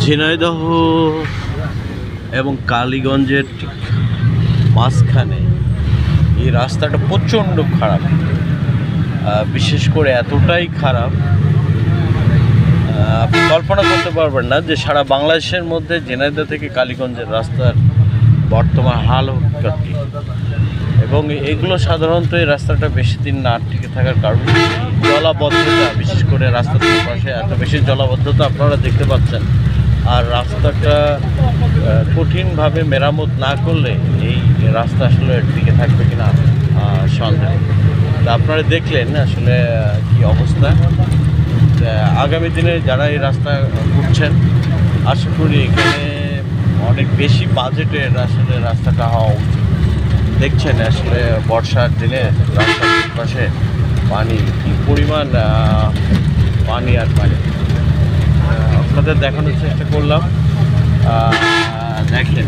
ঝিনাইদহ এবং কালীগঞ্জের ঠিক মাঝখানে এই রাস্তাটা প্রচণ্ড খারাপ। বিশেষ করে এতটাই খারাপ আপনি কল্পনা করতে পারবেন না যে সারা বাংলাদেশের মধ্যে ঝিনাইদহ থেকে কালীগঞ্জের রাস্তার বর্তমান হাল কি। এবং এগুলো সাধারণত এই রাস্তাটা বেশি দিন না টিকে থাকার কারণে জলাবদ্ধতা, বিশেষ করে রাস্তার পাশে এত বেশি জলাবদ্ধতা আপনারা দেখতে পাচ্ছেন। আর রাস্তাটা কঠিনভাবে মেরামত না করলে এই রাস্তা আসলে টিকে থাকবে কিনা সন্দেহ। তা আপনারা দেখলেন আসলে কি অবস্থা। আগামী দিনে যারা এই রাস্তা ঘুরছেন আশা করি এখানে অনেক বেশি বাজেটের আসলে রাস্তাটা হওয়া উচিত। দেখছেন আসলে বর্ষার দিনে রাস্তার পাশে পানি কী পরিমাণ পানি আর পানি। আপনাদের দেখানোর চেষ্টা করলাম, দেখেন।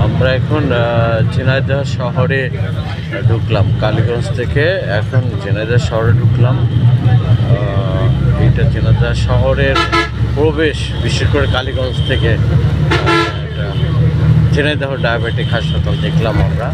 আমরা এখন ঝিনাইদহ শহরে ঢুকলাম। কালীগঞ্জ থেকে এখন ঝিনাইদহ শহরে ঢুকলাম। এটা ঝিনাইদহ শহরের প্রবেশ, বিশেষ করে কালীগঞ্জ থেকে ঝিনাইদহ ডায়াবেটিক হাসপাতাল দেখলাম আমরা।